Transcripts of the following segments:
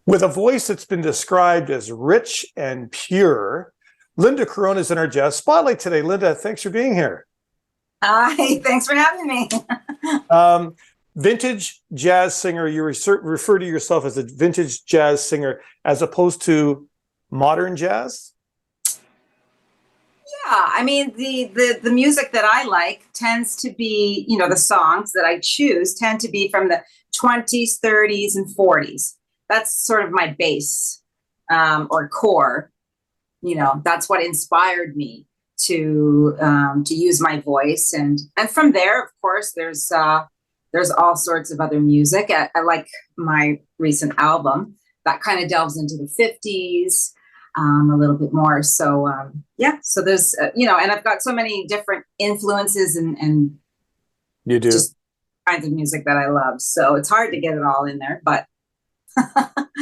With a voice that's been described as rich and pure, Linda Carone is in our Jazz Spotlight today. Linda, thanks for being here. Hi, thanks for having me. Um, Vintage jazz singer, you refer to yourself as a vintage jazz singer as opposed to modern jazz? Yeah, I mean the music that I like tends to be, the songs that I choose tend to be from the 20s, 30s, and 40s. That's sort of my base or core. That's what inspired me to use my voice, and from there, of course, there's all sorts of other music. I like my recent album that kind of delves into the 50s a little bit more. So yeah, so there's and I've got so many different influences and You do. just kinds of music that I love. So it's hard to get it all in there, but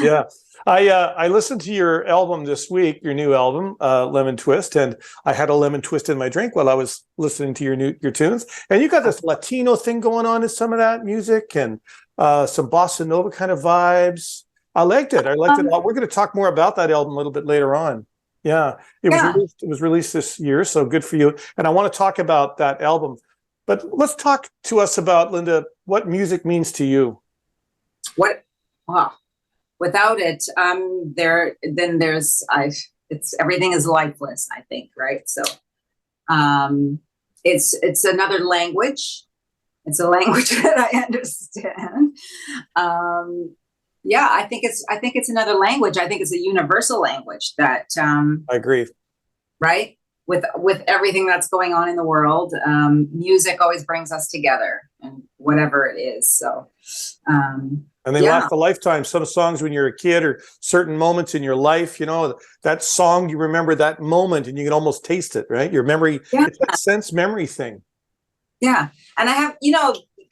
Yeah. I listened to your album this week, your new album, Lemon Twist, and I had a lemon twist in my drink while I was listening to your tunes. And you got this Latino thing going on in some of that music and some bossa nova kind of vibes. I liked it. I liked it a lot. We're going to talk more about that album a little bit later on. Yeah, yeah. it was released this year, so good for you. And I want to talk about that album. But let's talk to us about, Linda, what music means to you. What? Wow. Without it, it's everything is lifeless, I think, right? So it's another language. It's a language that I understand. Yeah, I think it's another language. I think it's a universal language that I agree. right? With everything that's going on in the world, music always brings us together, and whatever it is. So and they last a lifetime. Some songs when you're a kid or certain moments in your life, that song, you remember that moment and you can almost taste it, right? Your memory, it's that sense memory thing. Yeah. And I have,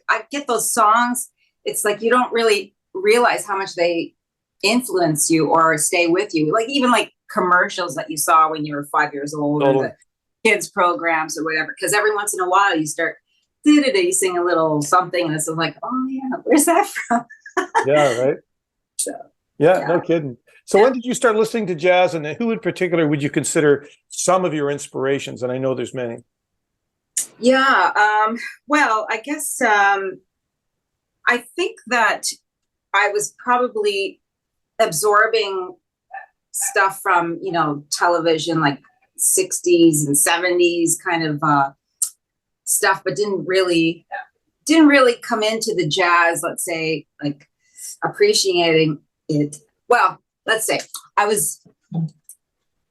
I get those songs. It's like you don't really realize how much they influence you or stay with you. Like even like commercials that you saw when you were 5 years old, or the kids programs or whatever. Because every once in a while you start, you sing a little something and it's like, oh yeah, where's that from? Yeah, right. So, yeah, no kidding. So when did you start listening to jazz, and who in particular would you consider some of your inspirations? And I know there's many. Yeah. Well, I guess I think that I was probably absorbing stuff from, television, like 60s and 70s kind of stuff, but didn't really come into the jazz, let's say, like appreciating it. Well, let's say I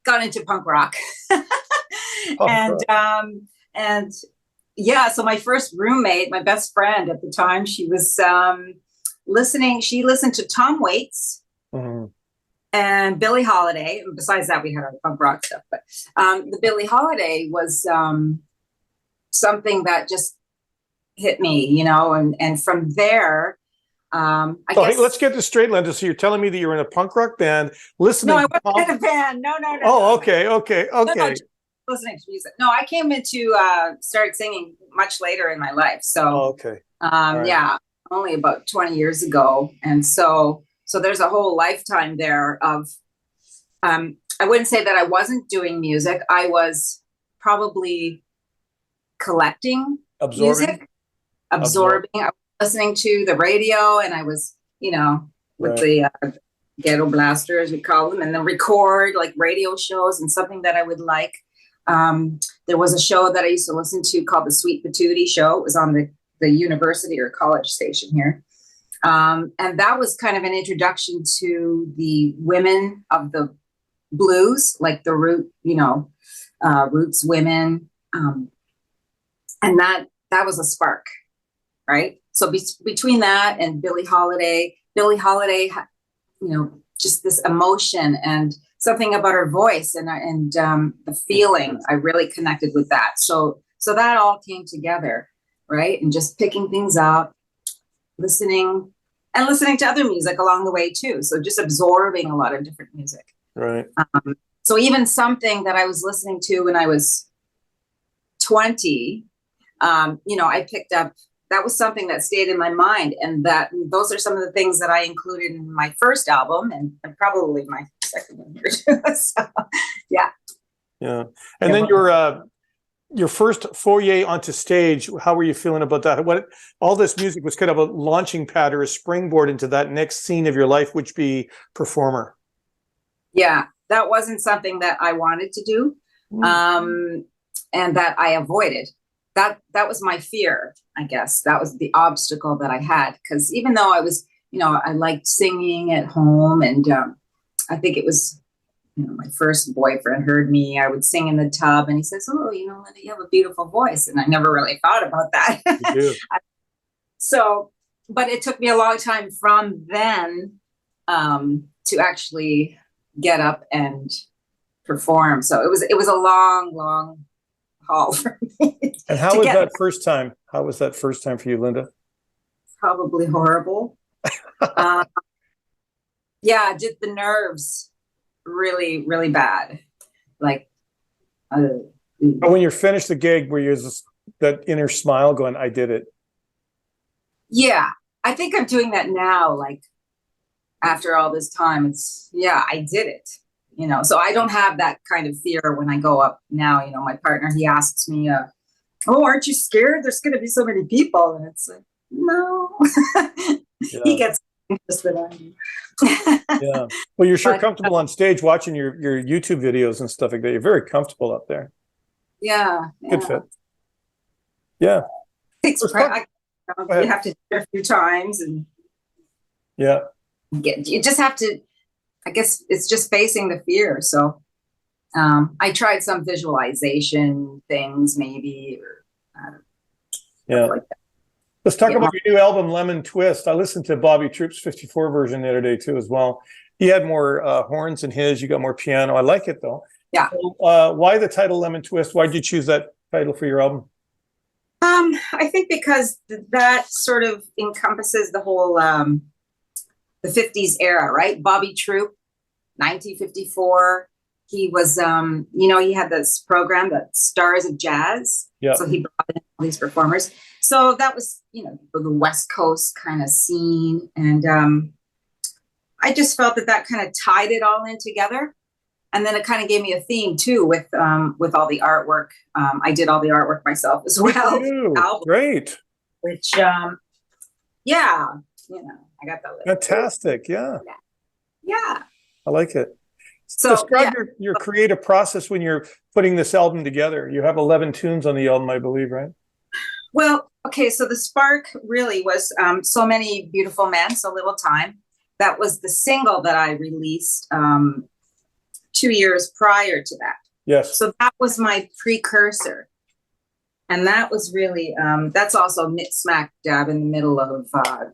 got into punk rock. And yeah, so my first roommate, my best friend at the time, she was she listened to Tom Waits and Billie Holiday. And besides that, we had our punk rock stuff, but the Billie Holiday was something that just hit me, and from there, I guess. Hey, let's get this straight, Linda. So you're telling me that you're in a punk rock band listening? No, I wasn't in a band. No. Oh, okay. No, listening to music. No, I came into started singing much later in my life. So okay. Yeah, only about 20 years ago. And so there's a whole lifetime there of I wouldn't say that I wasn't doing music. I was probably collecting music, absorbing. I was listening to the radio, and I was, with the ghetto blaster, as we call them, and then record like radio shows and something that I would like. There was a show that I used to listen to called The Sweet Patootie Show. It was on the university or college station here. And that was kind of an introduction to the women of the blues, like the roots women. And that was a spark, right? So between that and Billie Holiday, just this emotion and something about her voice and the feeling, I really connected with that. So that all came together, right? And just picking things up, listening to other music along the way too. So just absorbing a lot of different music. Right. So even something that I was listening to when I was 20, I picked up that was something that stayed in my mind, and those are some of the things that I included in my first album, and probably my second one here too. So, yeah. Yeah. And then your first foray onto stage, how were you feeling about that? What all this music was kind of a launching pad or a springboard into that next scene of your life, which be performer. Yeah, that wasn't something that I wanted to do, and that I avoided. That was my fear, I guess. That was the obstacle that I had, because even though I was, I liked singing at home, and I think it was, my first boyfriend heard me. I would sing in the tub, and he says, "Oh, Linda, you have a beautiful voice," and I never really thought about that. You do. So, but it took me a long time from then to actually get up and perform. So it was a long, long haul for me. And how was that first time? How was that first time for you, Linda? Probably horrible. Yeah, just the nerves, really, really bad. Like, but when you're finished the gig, where you're just that inner smile going, "I did it." Yeah, I think I'm doing that now. Like, after all this time, I did it. So I don't have that kind of fear when I go up now. My partner, he asks me, "Oh, aren't you scared? There's going to be so many people." And it's like, no. Yeah. He gets interested in me. Yeah. Well, you're sure comfortable on stage watching your YouTube videos and stuff like that. You're very comfortable up there. Yeah. Good fit. Yeah. You have to do it a few times, and yeah. You just have to, I guess it's just facing the fear. So I tried some visualization things, maybe, or like that. Let's talk about your new album, Lemon Twist. I listened to Bobby Troop's 54 version the other day too, as well. He had more horns in his. You got more piano. I like it though. Yeah. So, why the title Lemon Twist? Why did you choose that title for your album? I think because that sort of encompasses the whole the 50s era, right? Bobby Troop, 1954. He was, he had this program, the Stars of Jazz. Yeah. So he brought in all these performers. So that was, the West Coast kind of scene. And I just felt that kind of tied it all in together. And then it kind of gave me a theme too with all the artwork. I did all the artwork myself as well. Great. Which, I got that. Fantastic. Yeah. Yeah. I like it. So describe your creative process when you're putting this album together. You have 11 tunes on the album, I believe, right? Well, okay. So the spark really was So Many Beautiful Men, So Little Time. That was the single that I released 2 years prior to that. Yes. So that was my precursor. And that was really, that's also smack dab in the middle of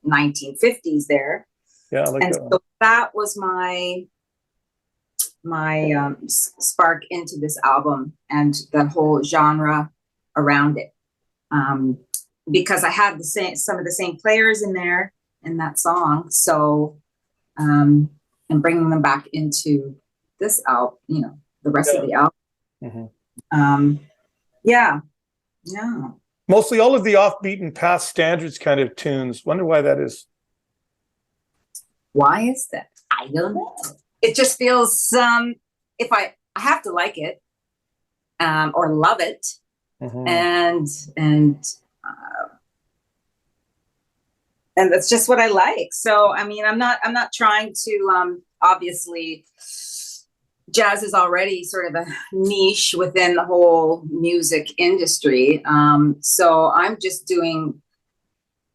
1950s there. Yeah, I like and that one. So that was my spark into this album and the whole genre around it. Because I had some of the same players in there in that song. So, and bringing them back into this album, the rest of the album. Mm-hmm. Yeah. Mostly all of the offbeat and past standards kind of tunes. Wonder why that is. Why is that? I don't know. It just feels if I have to like it or love it, and that's just what I like. So I mean, I'm not trying to obviously. Jazz is already sort of a niche within the whole music industry. So I'm just doing,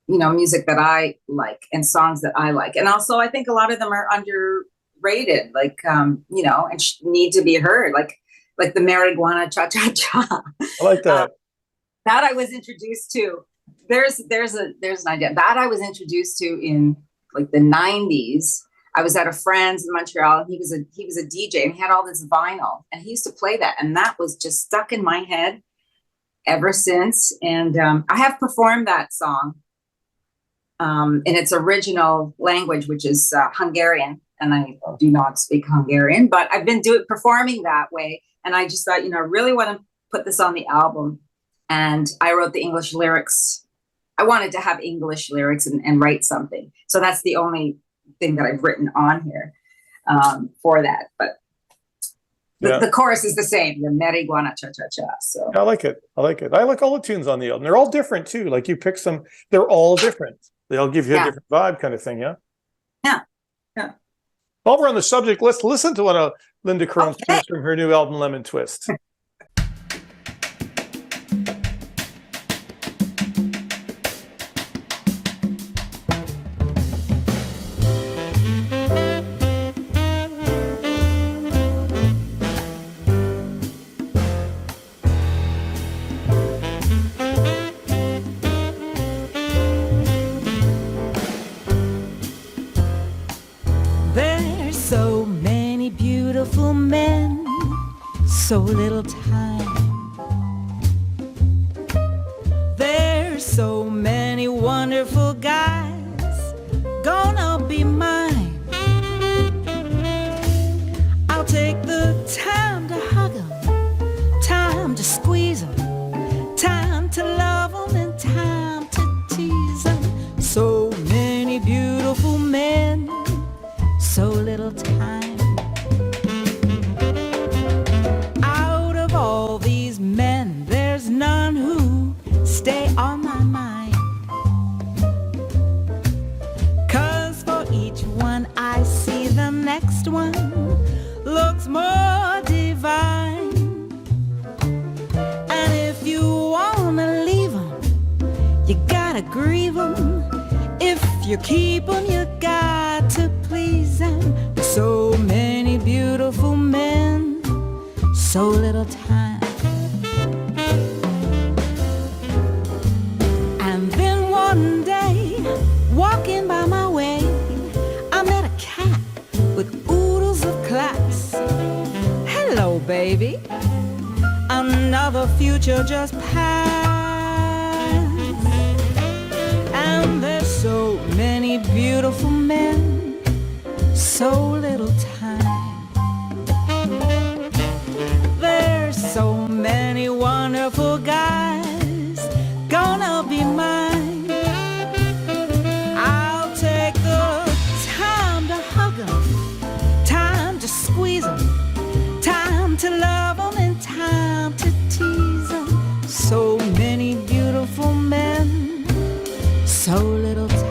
music that I like and songs that I like. And also I think a lot of them are underrated, like, and need to be heard, like the Marijuana Cha-Cha-Cha. I like that. That I was introduced to. There's an idea that I was introduced to in like the 90s. I was at a friend's in Montreal, and he was a DJ, and he had all this vinyl, and he used to play that, and that was just stuck in my head ever since. And I have performed that song in its original language, which is Hungarian, and I do not speak Hungarian, but I've been performing that way, and I just thought, I really want to put this on the album, and I wrote the English lyrics I wanted to have English lyrics and write something. So that's the only thing that I've written on here for that. But the chorus is the same, the Meriguana Cha Cha Cha. So I like it. I like it. I like all the tunes on the album. They're all different too. Like you pick some, they're all different. They all give you a different vibe kind of thing, yeah? Yeah. Yeah. While we're on the subject, let's listen to one of Linda Carone's tunes from her new album, Lemon Twist. There's so many beautiful men, so little time. There's so many wonderful guys gonna be mine. I'll take the time to hug 'em, time to squeeze 'em, time to love 'em, and time to tease 'em. So many beautiful men, so little time. Out of all these men, there's none who stay on my mind. 'Cause for each one I see, the next one looks more divine. And if you wanna leave 'em, you gotta grieve 'em. If you keep 'em, you got to please them. So many beautiful men, so little time. And then one day, walking by my way, I met a cat with oodles of class. Hello, baby, another future just passed. And there's so many beautiful men, so little time. There's so many wonderful guys gonna be mine. I'll take the time to hug 'em, time to squeeze 'em, time to love 'em, and time to tease 'em. So many beautiful men, so little time.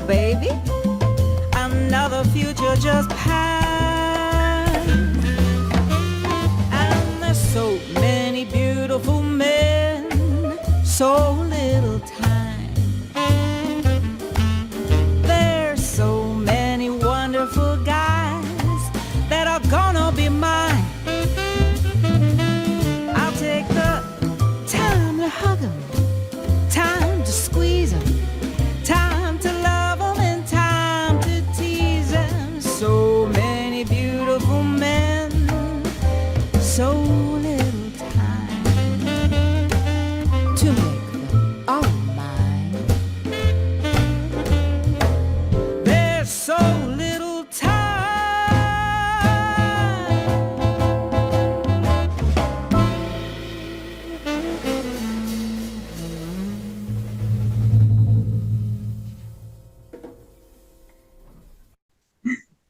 Baby, another future just passed. And there's so many beautiful men, so little time. There's so many wonderful guys that are gonna be mine. I'll take the time to hug 'em, time to squeeze 'em, time to love 'em, and time to tease 'em. So many beautiful men, so little time to make them all mine. There's so little time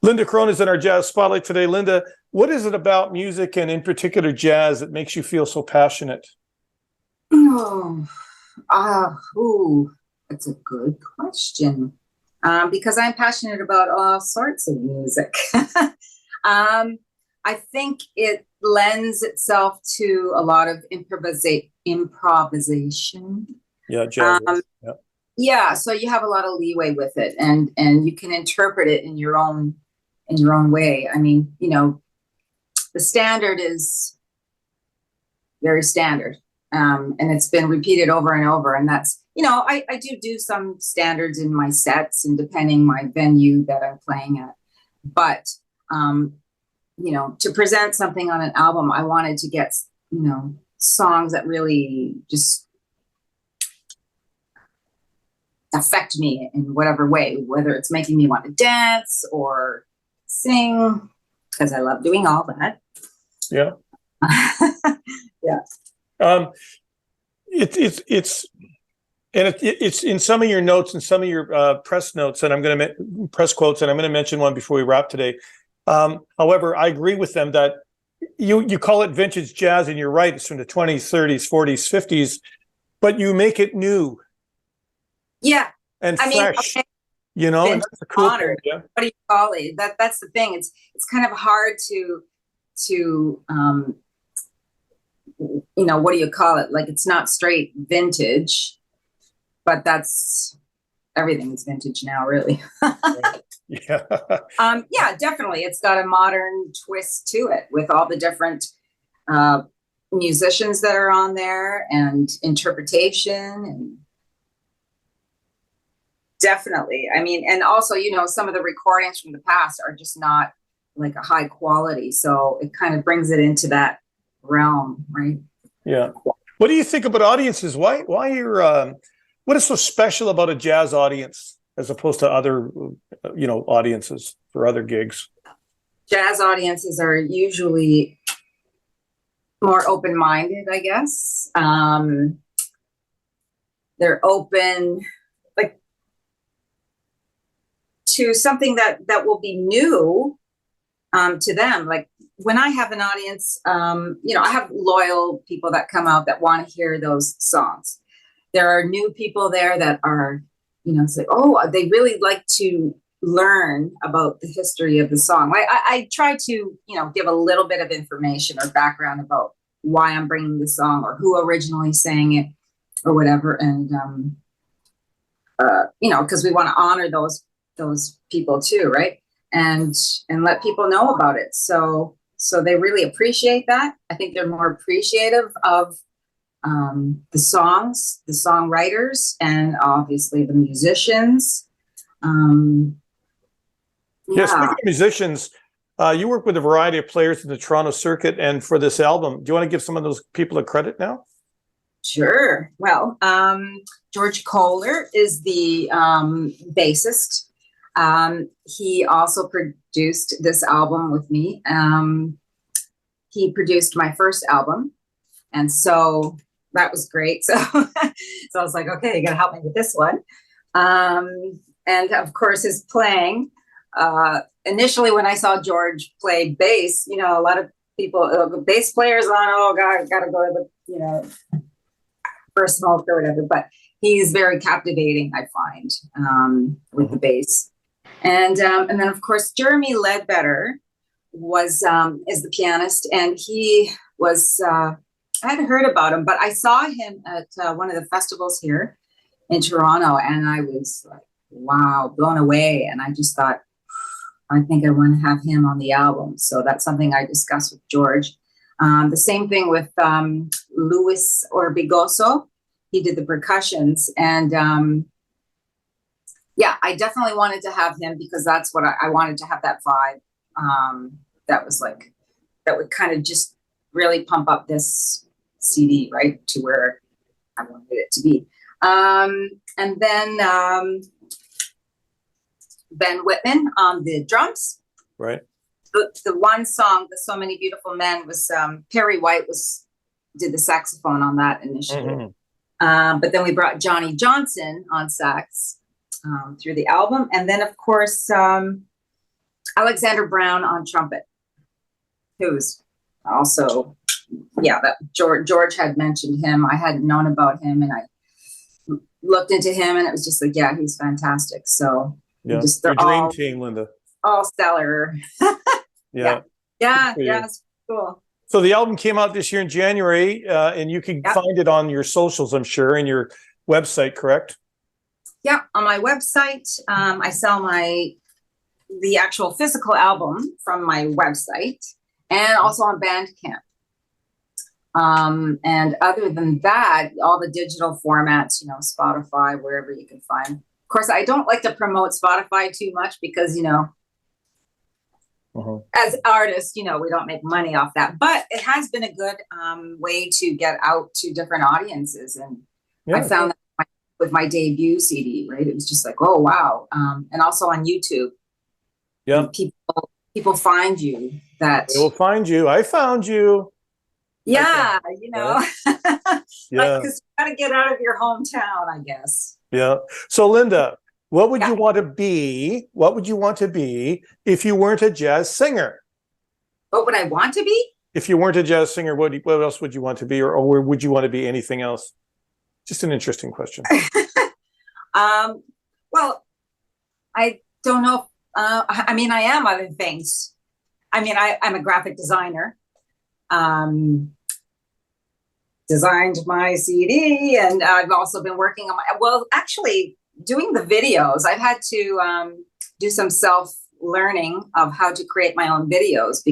Linda Carone is in our Jazz Spotlight today. Linda, what is it about music and in particular jazz that makes you feel so passionate? Oh, that's a good question. Because I'm passionate about all sorts of music. I think it lends itself to a lot of improvisation. Yeah, jazz. Yeah. Yeah, so you have a lot of leeway with it, and you can interpret it in your own way. I mean, you know, the standard is very standard, and it's been repeated over and over. And that's, you know, I do some standards in my sets, and depending my venue that I'm playing at. But you know, to present something on an album, I wanted to get, you know, songs that really just affect me in whatever way, whether it's making me want to dance or sing, because I love doing all that. Yeah. Yeah. It's in some of your notes and some of your press notes, and I'm going to press quotes, and I'm going to mention one before we wrap today. However, I agree with them that you call it vintage jazz, and you're right. It's from the 20s, 30s, 40s, 50s, but you make it new. Yeah. And fresh, okay. You know, and that's a cool thing, yeah. What do you call it? That's the thing. It's kind of hard to you know, what do you call it? Like, it's not straight vintage, but everything's vintage now, really. Yeah. Yeah, definitely. It's got a modern twist to it with all the different musicians that are on there and interpretation, and definitely. I mean, and also, you know, some of the recordings from the past are just not like a high quality. So it kind of brings it into that realm, right? Yeah. What do you think about audiences? Why what is so special about a jazz audience as opposed to other, you know, audiences for other gigs? Jazz audiences are usually more open-minded, I guess. They're open, like, to something that will be new to them. Like, when I have an audience, you know, I have loyal people that come out that want to hear those songs. There are new people there that are, you know, it's like, oh, they really like to learn about the history of the song. I try to, you know, give a little bit of information or background about why I'm bringing the song or who originally sang it or whatever. And, you know, because we want to honor those people too, right? And let people know about it. So they really appreciate that. I think they're more appreciative of the songs, the songwriters, and obviously the musicians. Yeah, speaking of musicians, you work with a variety of players in the Toronto circuit, and for this album, do you want to give some of those people a credit now? Sure. Well, George Kohler is the bassist. He also produced this album with me. He produced my first album, and so that was great. So I was like, okay, you gotta help me with this one. And of course, his playing. Initially, when I saw George play bass, you know, a lot of people, bass players on, oh God, gotta go to the, you know, first smoke or whatever. But he's very captivating, I find, with the bass. And then of course Jeremy Ledbetter is the pianist, and he was I hadn't heard about him, but I saw him at one of the festivals here in Toronto, and I was like, wow, blown away. And I just thought, I think I want to have him on the album. So that's something I discussed with George. The same thing with Luis Orbigoso. He did the percussions, and yeah, I definitely wanted to have him because that's what I wanted to have, that vibe. That was like, that would kind of just really pump up this CD, right, to where I wanted it to be. And then Ben Whitman on the drums. Right. The one song, "The So Many Beautiful Men," was Perry White did the saxophone on that initially. Mm-hmm. But then we brought Johnny Johnson on sax through the album. And then, of course, Alexander Brown on trumpet, who's also, yeah, that George had mentioned him. I hadn't known about him, and I looked into him, and it was just like, yeah, he's fantastic. So Yeah, they're your dream team, Linda. all stellar. Yeah, yeah, Good for you. it's cool. So the album came out this year in January, and you can Yep. find it on your socials, I'm sure, and your website, correct? Yeah, on my website, I sell the actual physical album from my website, and also on Bandcamp. And other than that, all the digital formats, you know, Spotify, wherever you can find. Of course, I don't like to promote Spotify too much because, you know, as artists, you know, we don't make money off that. But it has been a good way to get out to different audiences. And I found that with my debut CD, right? It was just like, oh, wow. And also on YouTube. Yeah. People find you that They will find you. I found you. Yeah, you know, Yeah. because you got to get out of your hometown, I guess. Yeah. So Linda, what would you want to be? What would you want to be if you weren't a jazz singer? What would I want to be? If you weren't a jazz singer, what else would you want to be, or would you want to be anything else? Just an interesting question. Well, I don't know. I mean, I am other things. I mean, I'm a graphic designer. Designed my CD, and I've also been working on actually doing the videos. I've had to do some self-learning of how to create my own videos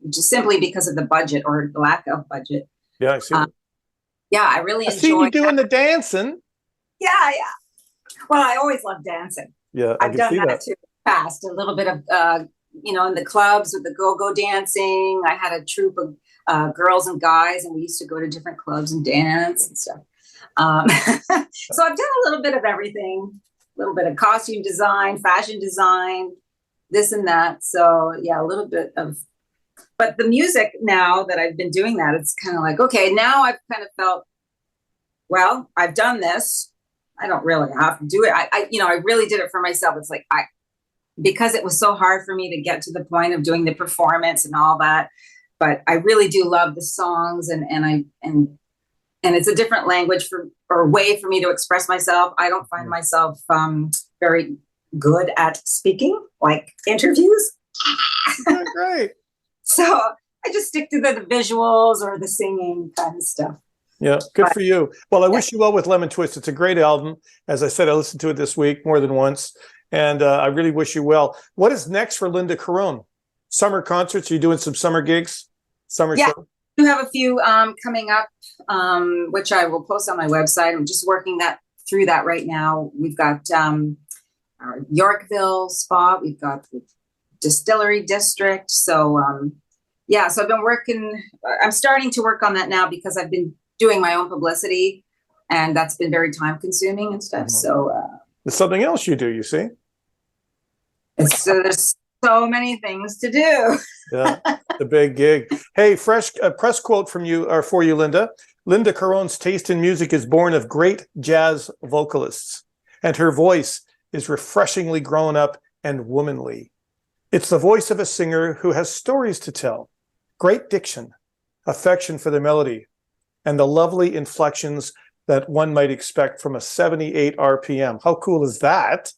just simply because of the budget or the lack of budget. Yeah, I see. Yeah, I really enjoy. I see you doing the dancing. Yeah. Well, I always love dancing. Yeah, I've done that too. Past a little bit of you know, in the clubs with the go-go dancing. I had a troupe of girls and guys, and we used to go to different clubs and dance and stuff. So I've done a little bit of everything, a little bit of costume design, fashion design, this and that. So yeah, a little bit of, but the music, now that I've been doing that, it's kind of like, okay, now I've kind of felt, well, I've done this. I don't really have to do it. I really did it for myself. It's like, because it was so hard for me to get to the point of doing the performance and all that. But I really do love the songs, and it's a different language or way for me to express myself. I don't find myself very good at speaking, like interviews. Great. So I just stick to the visuals or the singing kind of stuff. Yeah, good for you. Well, I wish you well with Lemon Twist. It's a great album. As I said, I listened to it this week more than once, and I really wish you well. What is next for Linda Carone? Summer concerts? Are you doing some summer gigs? Summer show? I do have a few coming up, which I will post on my website. I'm just working through that right now. We've got our Yorkville spot. We've got the Distillery District. So so I've been I'm starting to work on that now because I've been doing my own publicity, and that's been very time consuming and stuff. So there's something else you do, you see? There's so many things to do. Yeah, the big gig. Hey, fresh press quote from you, or for you, Linda. Linda Carone's taste in music is born of great jazz vocalists, and her voice is refreshingly grown up and womanly. It's the voice of a singer who has stories to tell, great diction, affection for the melody, and the lovely inflections that one might expect from a 78 RPM. How cool is that?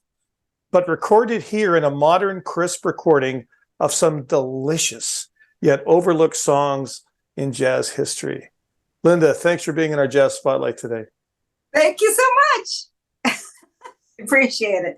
But recorded here in a modern, crisp recording of some delicious yet overlooked songs in jazz history. Linda, thanks for being in our Jazz Spotlight today. Thank you so much. Appreciate it.